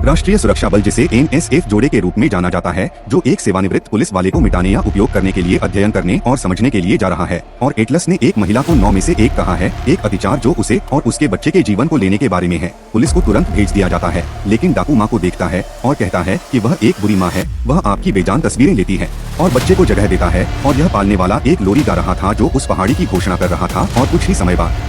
राष्ट्रीय सुरक्षा बल, जिसे एनएसएफ जोड़े के रूप में जाना जाता है, जो एक सेवानिवृत्त पुलिस वाले को मिटाने या उपयोग करने के लिए अध्ययन करने और समझने के लिए जा रहा है। और एटलस ने एक महिला को 9 में से 1 कहा है, एक अतिचार जो उसे और उसके बच्चे के जीवन को लेने के बारे में है। पुलिस को तुरंत भेज दिया जाता है, लेकिन डाकू माँ को देखता है और कहता है कि वह एक बुरी माँ है। वह आपकी बेजान तस्वीरें लेती है और बच्चे को जगह देता है। और यह पालने वाला एक लोरी गा रहा था जो उस पहाड़ी की घोषणा कर रहा था। और कुछ ही समय बाद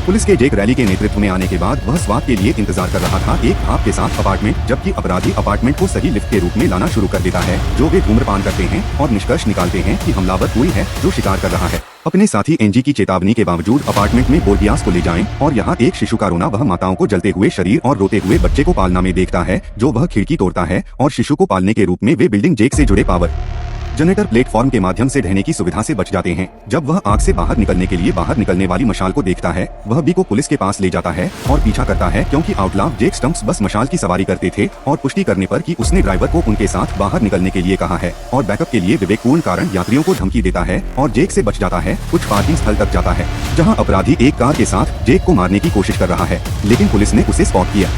पुलिस के जेक रैली के नेतृत्व में आने के बाद वह स्वाद के लिए इंतजार कर रहा था एक भाप के साथ अपार्टमेंट, जबकि अपराधी अपार्टमेंट को सही लिफ्ट के रूप में लाना शुरू कर देता है, जो वे धूम्रपान करते हैं और निष्कर्ष निकालते हैं कि हमलावर कोई है जो शिकार कर रहा है। अपने साथी एनजी की चेतावनी के बावजूद अपार्टमेंट में बोर्गियास को ले जाएं और यहाँ एक शिशु का रोना, वह माताओं को जलते हुए शरीर और रोते हुए बच्चे को पालना में देखता है, जो वह खिड़की तोड़ता है और शिशु को पालने के रूप में वे बिल्डिंग जेक से जुड़े पावर जनरेटर प्लेटफॉर्म के माध्यम से ढहने की सुविधा से बच जाते हैं। जब वह आग से बाहर निकलने के लिए बाहर निकलने वाली मशाल को देखता है, वह बी को पुलिस के पास ले जाता है और पीछा करता है, क्योंकि आउटलाव जेक स्टम्प्स बस मशाल की सवारी करते थे और पुष्टि करने पर कि उसने ड्राइवर को उनके साथ बाहर निकलने के लिए कहा है और बैकअप के लिए विवेकपूर्ण कारण यात्रियों को धमकी देता है और जेक से बच जाता है। कुछ पार्किंग स्थल तक जाता है जहाँ अपराधी एक कार के साथ जेक को मारने की कोशिश कर रहा है, लेकिन पुलिस ने उसे स्पॉट किया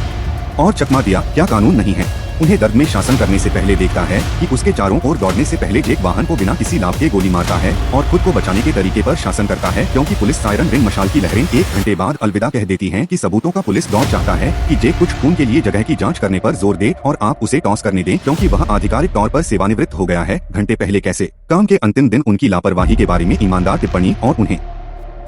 और चकमा दिया। क्या कानून नहीं है? उन्हें दर्द में शासन करने से पहले देखता है कि उसके चारों ओर दौड़ने से पहले जेक वाहन को बिना किसी लाभ के गोली मारता है और खुद को बचाने के तरीके पर शासन करता है, क्योंकि पुलिस सायरन रिंग मशाल की लहरें 1 घंटे बाद अलविदा कह देती हैं कि सबूतों का पुलिस दौर चाहता है कि जेक कुछ खून के लिए जगह की जांच करने पर जोर दे और आप उसे टॉस करने दें, क्योंकि वह आधिकारिक तौर पर सेवानिवृत्त हो गया है। घंटे पहले कैसे? काम के अंतिम दिन उनकी लापरवाही के बारे में ईमानदार टिप्पणी और उन्हें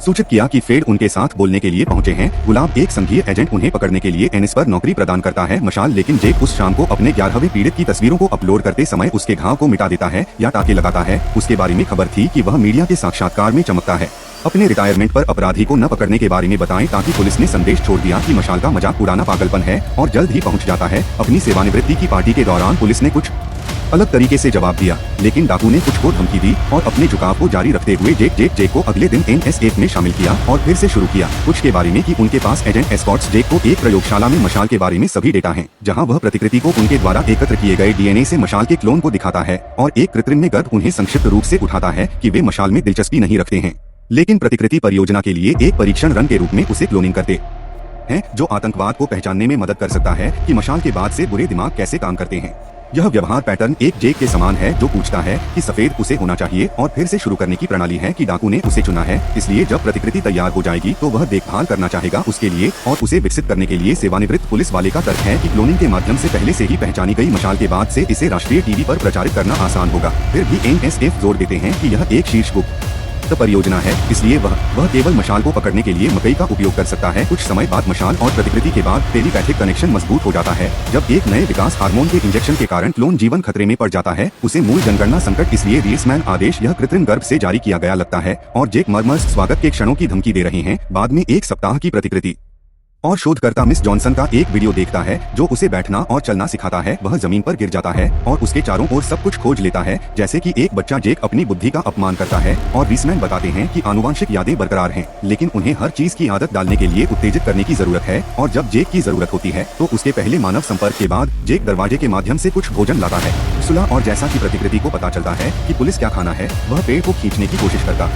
सूचित किया कि फेड उनके साथ बोलने के लिए पहुंचे हैं। गुलाब, एक संघीय एजेंट, उन्हें पकड़ने के लिए एनएस पर नौकरी प्रदान करता है। मशाल, लेकिन जेक उस शाम को अपने 11वें पीड़ित की तस्वीरों को अपलोड करते समय उसके घाव को मिटा देता है या टाके लगाता है। उसके बारे में खबर थी कि वह मीडिया के साक्षात्कार में चमकता है। अपने रिटायरमेंट पर अपराधी को न पकड़ने के बारे में बताएं, ताकि पुलिस ने संदेश छोड़ दिया कि मशाल का मजाक उड़ाना पागलपन है और जल्द ही पहुंच जाता है। अपनी सेवानिवृत्ति की पार्टी के दौरान पुलिस ने कुछ अलग तरीके से जवाब दिया, लेकिन डाकू ने कुछ को धमकी दी और अपने झुकाव को जारी रखते हुए जेक को अगले दिन एनएसएफ में शामिल किया और फिर से शुरू किया। कुछ के बारे में कि उनके पास एजेंट एस्कॉर्ट्स जेक को एक प्रयोगशाला में मशाल के बारे में सभी डेटा हैं, जहां वह प्रतिकृति को उनके द्वारा एकत्र किए गए डीएनए से मशाल के क्लोन को दिखाता है और एक कृत्रिम में गर्भ उन्हें संक्षिप्त रूप से उठाता है कि वे मशाल में दिलचस्पी नहीं रखते हैं, लेकिन प्रतिकृति परियोजना के लिए एक परीक्षण रन के रूप में उसे क्लोनिंग करते हैं, जो आतंकवाद को पहचानने में मदद कर सकता है कि मशाल के बाद से बुरे दिमाग कैसे काम करते हैं। यह व्यवहार पैटर्न एक जेक के समान है, जो पूछता है कि सफेद उसे होना चाहिए और फिर से शुरू करने की प्रणाली है कि डाकू ने उसे चुना है, इसलिए जब प्रतिकृति तैयार हो जाएगी तो वह देखभाल करना चाहेगा उसके लिए और उसे विकसित करने के लिए। सेवानिवृत्त पुलिस वाले का तर्क है कि क्लोनिंग के माध्यम से पहले से ही पहचानी गई मशाल के बाद से इसे राष्ट्रीय टीवी पर प्रचारित करना आसान होगा। फिर भी एनएसएफ जोर देते हैं कि यह एक शीर्ष गुप्त परियोजना है, इसलिए वह केवल मशाल को पकड़ने के लिए मकई का उपयोग कर सकता है। कुछ समय बाद मशाल और प्रतिकृति के बाद टेलीपैथिक कनेक्शन मजबूत हो जाता है। जब एक नए विकास हार्मोन के इंजेक्शन के कारण क्लोन जीवन खतरे में पड़ जाता है, उसे मूल जनगणना संकट, इसलिए रीसमैन आदेश यह कृत्रिम गर्भ से जारी किया गया लगता है और जेक मर्मर्स स्वागत के क्षणों की धमकी दे रहे हैं। बाद में 1 सप्ताह की प्रतिकृति और शोधकर्ता मिस जॉनसन का एक वीडियो देखता है जो उसे बैठना और चलना सिखाता है। वह जमीन पर गिर जाता है और उसके चारों ओर सब कुछ खोज लेता है, जैसे कि एक बच्चा। जेक अपनी बुद्धि का अपमान करता है और रीसमैन बताते हैं कि आनुवांशिक यादें बरकरार हैं, लेकिन उन्हें हर चीज की आदत डालने के लिए उत्तेजित करने की जरूरत है। और जब जेक की जरूरत होती है तो उसके पहले मानव संपर्क के बाद जेक दरवाजे के माध्यम से कुछ भोजन लाता है। सुलह, और जैसा कि प्रतिकृति को पता चलता है कि पुलिस क्या खाना है, वह पेड़ को खींचने की कोशिश करता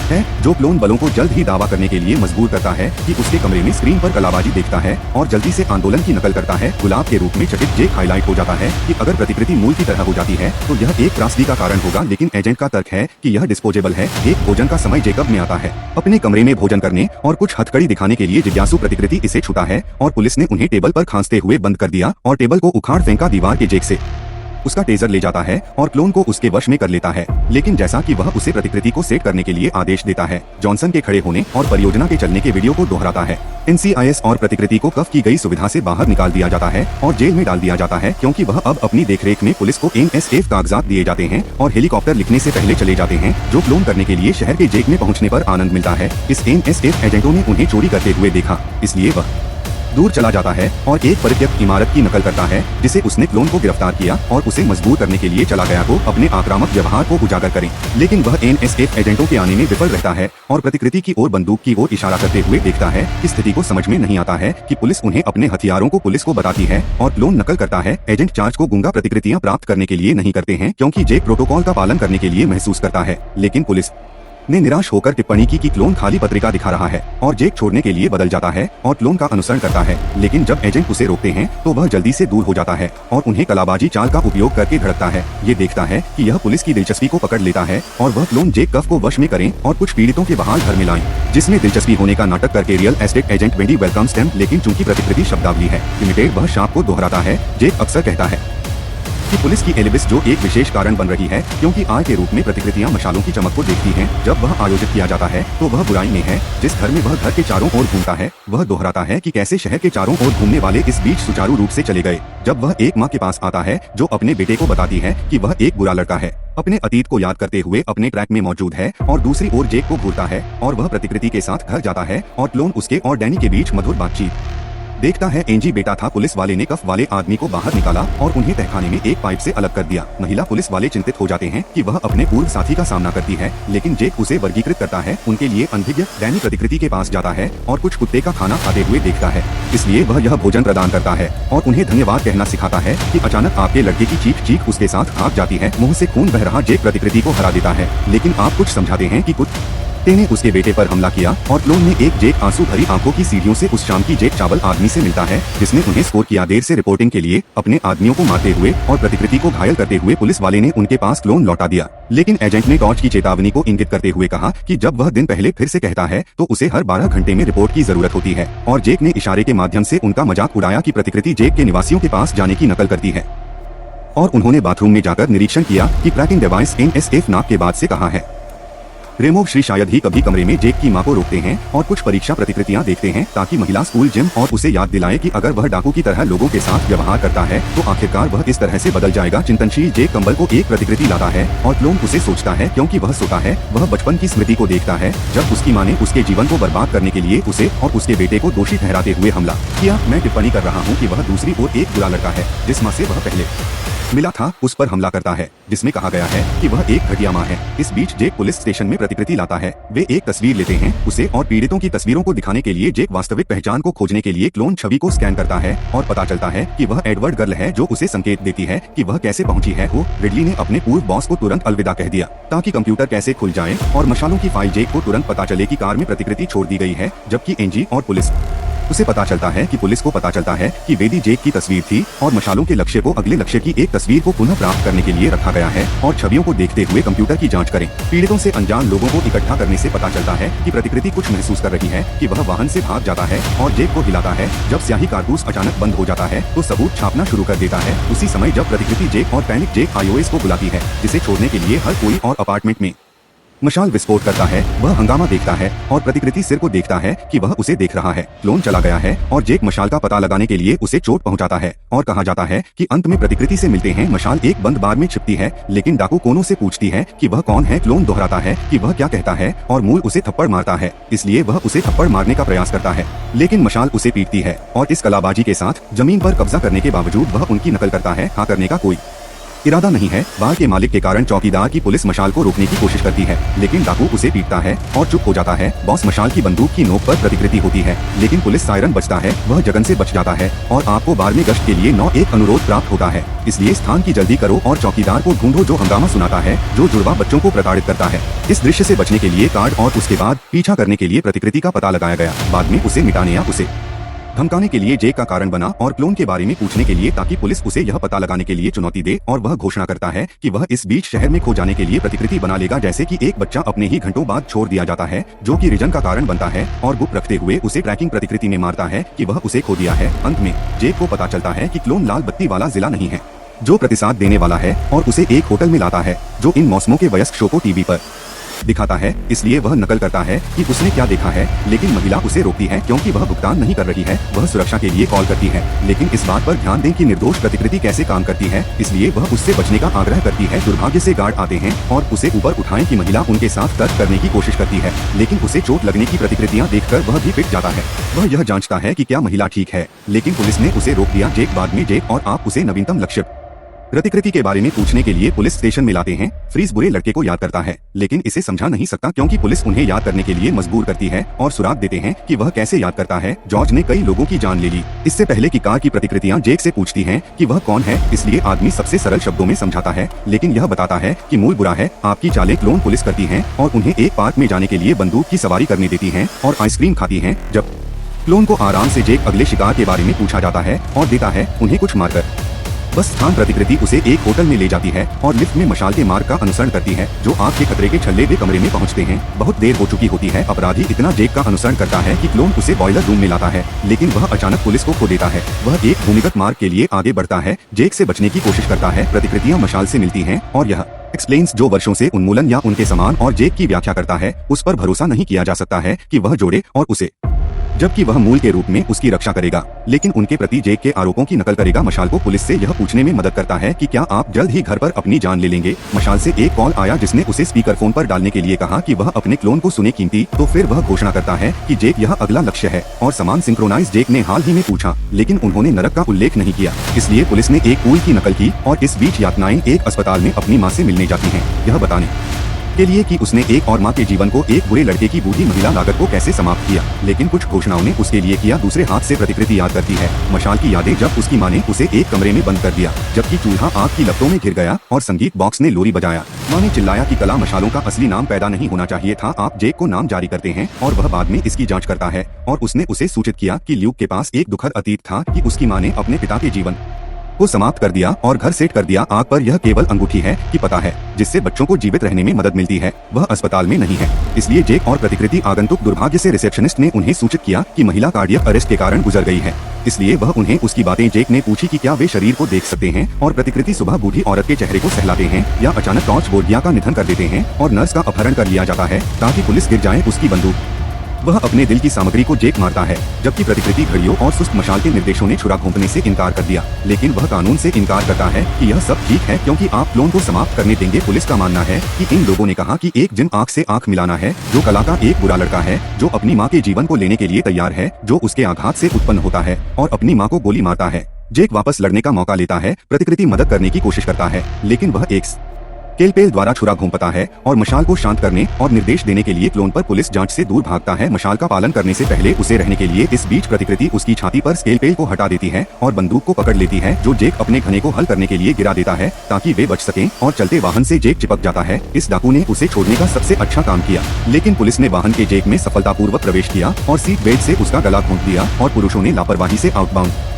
है, जो क्लोन बलों को जल्द ही दावा करने के लिए मजबूर करता है कि उसके कमरे में स्क्रीन पर कलाबाजी देखता है और जल्दी से आंदोलन की नकल करता है। गुलाब के रूप में चकित जेक हाईलाइट हो जाता है कि अगर प्रतिकृति मूल की तरह हो जाती है तो यह एक त्रासदी का कारण होगा, लेकिन एजेंट का तर्क है कि यह डिस्पोजेबल है। एक भोजन का समय जेकब में आता है अपने कमरे में भोजन करने और कुछ हथकड़ी दिखाने के लिए। जिज्ञासु प्रतिकृति इसे छूता है और पुलिस ने उन्हें टेबल पर खांसते हुए बंद कर दिया और टेबल को उखाड़ फेंका। दीवार के जेक से उसका टेजर ले जाता है और क्लोन को उसके वश में कर लेता है, लेकिन जैसा कि वह उसे प्रतिकृति को सेट करने के लिए आदेश देता है, जॉनसन के खड़े होने और परियोजना के चलने के वीडियो को दोहराता है। एनसीआईएस और प्रतिकृति को कफ की गई सुविधा से बाहर निकाल दिया जाता है और जेल में डाल दिया जाता है, क्योंकि वह अब अपनी देखरेख में। पुलिस को एनएसएफ कागजात दिए जाते हैं और हेलीकॉप्टर लिखने से पहले चले जाते हैं, जो क्लोन करने के लिए शहर के जेक में पहुंचने पर आनंद मिलता है। इस एनएसएफ एजेंटों ने उन्हें चोरी करते हुए देखा, इसलिए वह दूर चला जाता है और एक परित्यक्त इमारत की नकल करता है जिसे उसने क्लोन को गिरफ्तार किया और उसे मजबूर करने के लिए चला गया को अपने आक्रामक व्यवहार को उजागर करें। लेकिन वह एनएसएफ एजेंटों के आने में विफल रहता है और प्रतिकृति की ओर बंदूक की ओर इशारा करते हुए देखता है। इस स्थिति को समझ में नहीं आता है कि पुलिस उन्हें अपने हथियारों को पुलिस को बताती है और क्लोन नकल करता है। एजेंट चार्ज को गूंगा प्रतिकृतियां प्राप्त करने के लिए नहीं करते हैं, क्योंकि जेक प्रोटोकॉल का पालन करने के लिए महसूस करता है, लेकिन पुलिस ने निराश होकर टिप्पणी की कि क्लोन खाली पत्रिका दिखा रहा है और जेक छोड़ने के लिए बदल जाता है और क्लोन का अनुसरण करता है, लेकिन जब एजेंट उसे रोकते हैं तो वह जल्दी से दूर हो जाता है और उन्हें कलाबाजी चाल का उपयोग करके धड़कता है। ये देखता है कि यह पुलिस की दिलचस्पी को पकड़ लेता है और वह क्लोन जेक कफ को वश में करें और कुछ पीड़ितों के बहाल घर में लाएं, जिसमें दिलचस्पी होने का नाटक करके real estate agent Wendy welcomes them, लेकिन चूंकि प्रतिकृति शब्दावली है लिमिटेड, वह शाप को दोहराता है। जेक अक्सर कहता है कि पुलिस की एलिबिस जो एक विशेष कारण बन रही है, क्योंकि आय के रूप में प्रतिकृतियां मशालों की चमक को देखती हैं। जब वह आयोजित किया जाता है तो वह बुराई में है। जिस घर में वह घर के चारों ओर घूमता है, वह दोहराता है कि कैसे शहर के चारों ओर घूमने वाले इस बीच सुचारू रूप से चले गए। जब वह एक माँ के पास आता है जो अपने बेटे को बताती है कि वह एक बुरा लड़का है, अपने अतीत को याद करते हुए अपने ट्रैक में मौजूद है, और दूसरी ओर जेक को घूरता है और वह प्रतिकृति के साथ घर जाता है और क्लोन उसके और डैनी के बीच मधुर बातचीत देखता है। एंजी बेटा था, पुलिस वाले ने कफ वाले आदमी को बाहर निकाला और उन्हें तहखाने में एक पाइप से अलग कर दिया। महिला पुलिस वाले चिंतित हो जाते हैं कि वह अपने पूर्व साथी का सामना करती है, लेकिन जेक उसे वर्गीकृत करता है। उनके लिए अनभिज्ञ डैनी प्रतिकृति के पास जाता है और कुछ कुत्ते का खाना खाते हुए देखता है, इसलिए वह यह भोजन प्रदान करता है और उन्हें धन्यवाद कहना सिखाता है कि अचानक आपके लड़के की चीख उसके साथ भाग जाती है। मुंह से खून बह रहा जेक प्रतिकृति को हरा देता है, लेकिन आप कुछ समझाते हैं कि कुत्ते ने उसके बेटे पर हमला किया और क्लोन ने एक जेक आंसू भरी आंखों की सीढ़ियों से उस शाम की जेक चावल आदमी से मिलता है जिसने उन्हें स्कोर किया। देर से रिपोर्टिंग के लिए अपने आदमियों को मारते हुए और प्रतिकृति को घायल करते हुए पुलिस वाले ने उनके पास क्लोन लौटा दिया, लेकिन एजेंट ने टॉर्च की चेतावनी को इंगित करते हुए कहा कि जब वह दिन पहले फिर से कहता है तो उसे हर 12 घंटे में रिपोर्ट की जरूरत होती है, और जेक ने इशारे के माध्यम से उनका मजाक उड़ाया कि प्रतिकृति जेक के निवासियों के पास जाने की नकल करती है, और उन्होंने बाथरूम में जाकर निरीक्षण किया कि ट्रैकिंग डिवाइस NSF नाक के बाद से कहाँ है। रेमो श्री शायद ही कभी कमरे में जेक की मां को रोकते हैं और कुछ परीक्षा प्रतिकृतियां देखते हैं ताकि महिला स्कूल जिम और उसे याद दिलाए कि अगर वह डाकू की तरह लोगों के साथ व्यवहार करता है तो आखिरकार वह इस तरह से बदल जाएगा। चिंतनशील जेक कंबल को एक प्रतिकृति लाता है और क्लोन उसे सोचता है क्योंकि वह सोता है। वह बचपन की स्मृति को देखता है जब उसकी मां ने उसके जीवन को बर्बाद करने के लिए उसे और उसके बेटे को दोषी ठहराते हुए हमला किया। मैं टिप्पणी कर रहा हूँ कि वह दूसरी ओर एक बुरा लड़का है जिस माँ से वह पहले मिला था उस पर हमला करता है, जिसमें कहा गया है कि वह एक घटिया मां है। इस बीच जेक पुलिस स्टेशन में प्रतिकृति लाता है। वे एक तस्वीर लेते हैं। उसे और पीड़ितों की तस्वीरों को दिखाने के लिए जेक वास्तविक पहचान को खोजने के लिए क्लोन छवि को स्कैन करता है और पता चलता है कि वह एडवर्ड गर्ल है, जो उसे संकेत देती है कि वह कैसे पहुंची है। रिडली ने अपने पूर्व बॉस को तुरंत अलविदा कह दिया ताकि कंप्यूटर कैसे खुल जाए और मशालों की फाइल। जेक को तुरंत पता चले कि कार में प्रतिकृति छोड़ दी गई है, जबकि एंजी और पुलिस उसे पता चलता है कि पुलिस को पता चलता है कि वेदी जेक की तस्वीर थी और मशालों के लक्ष्य को अगले लक्ष्य की एक तस्वीर को पुनः प्राप्त करने के लिए रखा गया है और छवियों को देखते हुए कंप्यूटर की जांच करें। पीड़ितों से अनजान लोगों को इकट्ठा करने से पता चलता है कि प्रतिकृति कुछ महसूस कर रही है कि वह वाहन से भाग जाता है और जेक को हिलाता है। जब स्याही कारतूस अचानक बंद हो जाता है तो सबूत छापना शुरू कर देता है। उसी समय जब प्रतिकृति जेक और पैनिक जेक iOS को बुलाती है जिसे छोड़ने के लिए हर कोई और अपार्टमेंट में मशाल विस्फोट करता है, वह हंगामा देखता है और प्रतिकृति सिर को देखता है कि वह उसे देख रहा है। क्लोन चला गया है और जेक मशाल का पता लगाने के लिए उसे चोट पहुंचाता है और कहा जाता है कि अंत में प्रतिकृति से मिलते हैं। मशाल एक बंद बार में छिपती है, लेकिन डाकू कोनों से पूछती है कि वह कौन है। क्लोन दोहराता है कि वह क्या कहता है और मूल उसे थप्पड़ मारता है, इसलिए वह उसे थप्पड़ मारने का प्रयास करता है, लेकिन मशाल उसे पीटती है और इस कलाबाजी के साथ जमीन पर कब्जा करने के बावजूद वह उनकी नकल करता है। हाँ करने का कोई इरादा नहीं है। बार के मालिक के कारण चौकीदार की पुलिस मशाल को रोकने की कोशिश करती है, लेकिन डाकू उसे पीटता है और चुप हो जाता है। बॉस मशाल की बंदूक की नोक पर प्रतिकृति होती है, लेकिन पुलिस सायरन बजता है, वह जगन से बच जाता है और आपको बार में गश्त के लिए 9-1 अनुरोध प्राप्त होता है, इसलिए स्थान की जल्दी करो और चौकीदार को ढूंढो जो हंगामा सुनाता है, जो जुड़वा बच्चों को प्रताड़ित करता है। इस दृश्य से बचने के लिए कार्ड और उसके बाद पीछा करने के लिए प्रतिकृति का पता लगाया गया। बाद में उसे मिटाने या उसे धमकाने के लिए जेक का कारण बना और क्लोन के बारे में पूछने के लिए ताकि पुलिस उसे यह पता लगाने के लिए चुनौती दे, और वह घोषणा करता है कि वह इस बीच शहर में खो जाने के लिए प्रतिकृति बना लेगा, जैसे कि एक बच्चा अपने ही घंटों बाद छोड़ दिया जाता है, जो कि रिजन का कारण बनता है, और गुप्त रखते हुए उसे ट्रैकिंग प्रतिकृति में मारता है कि वह उसे खो दिया है। अंत में जेक को पता चलता है कि क्लोन लाल बत्ती वाला जिला नहीं है जो प्रतिसाद देने वाला है, और उसे एक होटल में लाता है जो इन मौसमों के वयस्क शो को टीवी पर दिखाता है, इसलिए वह नकल करता है कि उसने क्या देखा है, लेकिन महिला उसे रोकती है क्योंकि वह भुगतान नहीं कर रही है। वह सुरक्षा के लिए कॉल करती है, लेकिन इस बात पर ध्यान दें कि निर्दोष प्रतिकृति कैसे काम करती है, इसलिए वह उससे बचने का आग्रह करती है। दुर्भाग्य से गार्ड आते हैं और उसे ऊपर उठाएं कि महिला उनके साथ तर्क करने की कोशिश करती है, लेकिन उसे चोट लगने की प्रतिकृतियां देखकर वह भी पिट जाता है। वह यह जांचता है कि क्या महिला ठीक है, लेकिन पुलिस ने उसे रोक दिया। जेक बाद में जेक और आप उसे नवीनतम लक्ष्य प्रतिकृति के बारे में पूछने के लिए पुलिस स्टेशन में लाते हैं। फ्रीज बुरे लड़के को याद करता है, लेकिन इसे समझा नहीं सकता क्योंकि पुलिस उन्हें याद करने के लिए मजबूर करती है और सुराग देते हैं कि वह कैसे याद करता है। जॉर्ज ने कई लोगों की जान ले ली। इससे पहले कि कार की प्रतिकृतियां जेक से पूछती हैं कि वह कौन है, इसलिए आदमी सबसे सरल शब्दों में समझाता है, लेकिन यह बताता है कि मूल बुरा है। आपकी चालें क्लोन पुलिस करती है और उन्हें एक पार्क में जाने के लिए बंदूक की सवारी करने देती है और आइसक्रीम खाती है। जब क्लोन को आराम से जेक अगले शिकार के बारे में पूछा जाता है और देता है उन्हें कुछ मारकर। बस स्थान प्रतिकृति उसे एक होटल में ले जाती है और लिफ्ट में मशाल के मार्ग का अनुसरण करती है जो आग के खतरे के छल्ले वे कमरे में पहुंचते हैं। बहुत देर हो चुकी होती है। अपराधी इतना जेक का अनुसरण करता है कि क्लोन उसे बॉयलर रूम में लाता है, लेकिन वह अचानक पुलिस को खो देता है। वह एक भूमिगत मार्ग के लिए आगे बढ़ता है, जेक से बचने की कोशिश करता है। प्रतिकृतियां मशाल से मिलती हैं और यह एक्सप्लेन्स जो वर्षों से उन्मूलन या उनके समान और जेक की व्याख्या करता है, उस पर भरोसा नहीं किया जा सकता है कि वह जोड़े और उसे, जबकि वह मूल के रूप में उसकी रक्षा करेगा, लेकिन उनके प्रति जेक के आरोपों की नकल करेगा। मशाल को पुलिस से यह पूछने में मदद करता है कि क्या आप जल्द ही घर पर अपनी जान ले लेंगे। मशाल से एक कॉल आया जिसने उसे स्पीकर फोन पर डालने के लिए कहा कि वह अपने क्लोन को सुने कीमती। तो फिर वह घोषणा करता है कि जेक यह अगला लक्ष्य है और समान सिंक्रोनाइज जेक ने हाल ही में पूछा, लेकिन उन्होंने नरक का उल्लेख नहीं किया, इसलिए पुलिस ने एक पूल की नकल की और इस बीच यातनाएं एक अस्पताल में अपनी माँ से मिलने जाती हैं, यह बताने के लिए कि उसने एक और माँ के जीवन को एक बुरे लड़के की बूढ़ी महिला लागत को कैसे समाप्त किया। लेकिन कुछ घोषणाओं ने उसके लिए किया। दूसरे हाथ से प्रतिकृति याद करती है मशाल की यादें जब उसकी माँ ने उसे एक कमरे में बंद कर दिया, जबकि चूल्हा आग की लपटों में घिर गया और संगीत बॉक्स ने लोरी बजाया। माँ ने चिल्लाया कि कला मशालों का असली नाम पैदा नहीं होना चाहिए था। आप जेक को नाम जारी करते हैं और वह बाद में इसकी जाँच करता है और उसने उसे सूचित किया कि ल्यूक के पास एक दुखद अतीत था कि उसकी माँ ने अपने पिता के जीवन को समाप्त कर दिया और घर सेट कर दिया। आग पर यह केवल अंगूठी है कि पता है जिससे बच्चों को जीवित रहने में मदद मिलती है, वह अस्पताल में नहीं है। इसलिए जेक और प्रतिकृति आगंतुक दुर्भाग्य से रिसेप्शनिस्ट ने उन्हें सूचित किया कि महिला कार्डियक अरेस्ट के कारण गुजर गई है। इसलिए वह उन्हें उसकी बातें जेक ने पूछी कि क्या वे शरीर को देख सकते हैं और प्रतिकृति सुबह बूढ़ी औरत के चेहरे को सहलाते हैं या अचानक टॉर्च बोर्गिया का निधन कर देते हैं और नर्स का अपहरण कर लिया जाता है ताकि पुलिस गिर जाए उसकी बंदूक। वह अपने दिल की सामग्री को जेक मारता है, जबकि प्रतिकृति घड़ियों और सुस्त मशाल के निर्देशों ने छुरा घोंपने से इनकार कर दिया, लेकिन वह कानून से इनकार करता है कि यह सब ठीक है क्योंकि आप क्लोन को समाप्त करने देंगे। पुलिस का मानना है कि इन लोगों ने कहा कि एक जिन आंख से आंख मिलाना है जो कला का एक बुरा लड़का है जो अपनी माँ के जीवन को लेने के लिए तैयार है, जो उसके आघात से उत्पन्न होता है और अपनी माँ को गोली मारता है। जेक वापस लड़ने का मौका लेता है, प्रतिकृति मदद करने की कोशिश करता है, लेकिन वह एक स्केलपेल द्वारा छुरा घोंपता है और मशाल को शांत करने और निर्देश देने के लिए क्लोन पर पुलिस जांच से दूर भागता है। मशाल का पालन करने से पहले उसे रहने के लिए इस बीच प्रतिकृति उसकी छाती पर स्केलपेल को हटा देती है और बंदूक को पकड़ लेती है जो जेक अपने घने को हल करने के लिए गिरा देता है ताकि वे बच सकें और चलते वाहन से जेक चिपक जाता है। इस डाकू ने उसे छोड़ने का सबसे अच्छा काम किया, लेकिन पुलिस ने वाहन के जेक में सफलतापूर्वक प्रवेश किया और सीट बेल्ट से उसका गला घोंट दिया और पुरुषों ने लापरवाही से आउटबाउंड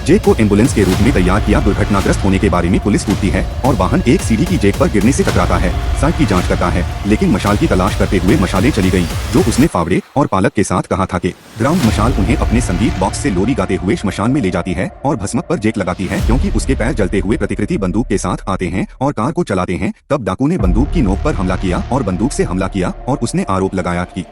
जेक को एम्बुलेंस के रूप में तैयार किया। दुर्घटनाग्रस्त होने के बारे में पुलिस पूछती है और वाहन एक सीढ़ी की जेक पर गिरने से टकराता है। साइट की जांच करता है, लेकिन मशाल की तलाश करते हुए मशालें चली गईं, जो उसने फावड़े और पालक के साथ कहा था कि ग्राउंड मशाल उन्हें अपने संगीत बॉक्स से लोरी गाते हुए श्मशान में ले जाती है और भस्मक पर जेक लगाती है क्योंकि उसके पैर जलते हुए प्रतिकृति बंदूक के साथ आते हैं और कार को चलाते हैं। तब डाकू ने बंदूक की नोक पर हमला किया और बंदूक से हमला किया और उसने आरोप लगाया कि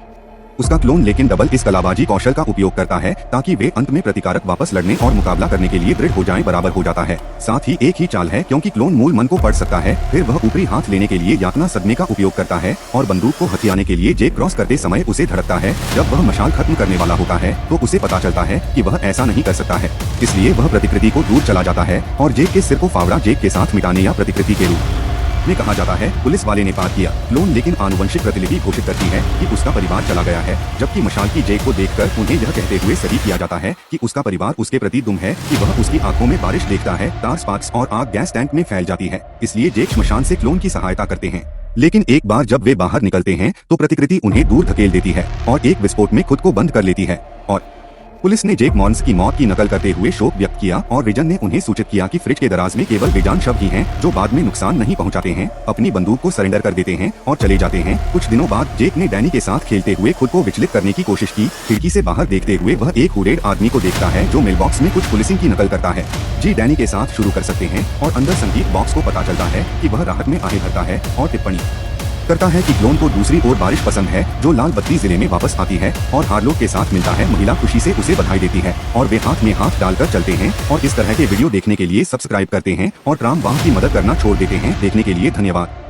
उसका क्लोन लेकिन डबल इस कलाबाजी कौशल का उपयोग करता है ताकि वे अंत में प्रतिकारक वापस लड़ने और मुकाबला करने के लिए दृढ़ हो जाएं, बराबर हो जाता है। साथ ही एक ही चाल है क्योंकि क्लोन मूल मन को पढ़ सकता है। फिर वह ऊपरी हाथ लेने के लिए यातना सदमे का उपयोग करता है और बंदूक को हथियाने के लिए जेक क्रॉस करते समय उसे धड़कता है। जब वह मशाल खत्म करने वाला होता है तो उसे पता चलता है कि वह ऐसा नहीं कर सकता है, इसलिए वह प्रतिकृति को दूर चला जाता है और जेक के सिर को फावड़ा जेक के साथ मिटाने या प्रतिकृति के रूप में कहा जाता है। पुलिस वाले ने पार किया क्लोन, लेकिन आनुवंशिक प्रतिलिपि घोषित करती है कि उसका परिवार चला गया है, जबकि मशाल की जेक को देखकर उन्हें यह कहते हुए सही किया जाता है कि उसका परिवार उसके प्रति दुम है कि वह उसकी आंखों में बारिश देखता है। तार स्पार्क्स और आग गैस टैंक में फैल जाती है, इसलिए जेक श्मशान से क्लोन की सहायता करते हैं। लेकिन एक बार जब वे बाहर निकलते हैं तो प्रतिकृति उन्हें दूर धकेल देती है और एक विस्फोट में खुद को बंद कर लेती है और पुलिस ने जेक मॉन्स की मौत की नकल करते हुए शोक व्यक्त किया और रिजन ने उन्हें सूचित किया कि फ्रिज के दराज में केवल बेजान शव ही हैं जो बाद में नुकसान नहीं पहुंचाते हैं। अपनी बंदूक को सरेंडर कर देते हैं और चले जाते हैं। कुछ दिनों बाद जेक ने डैनी के साथ खेलते हुए खुद को विचलित करने की कोशिश की। खिड़की से बाहर देखते हुए वह एक हुडेड आदमी को देखता है जो मेल बॉक्स में कुछ पुलिसिंग की नकल करता है। जी डैनी के साथ शुरू कर सकते हैं और अंदर संगीत बॉक्स को पता चलता है कि वह राहत में आहें भरता है और टिप्पणी करता है कि क्लोन को दूसरी ओर बारिश पसंद है जो लाल बत्ती जिले में वापस आती है और हार्लोक के साथ मिलता है। महिला खुशी से उसे बधाई देती है और वे हाथ में हाथ डालकर चलते हैं और इस तरह के वीडियो देखने के लिए सब्सक्राइब करते हैं और ट्राम वाहन की मदद करना छोड़ देते हैं। देखने के लिए धन्यवाद।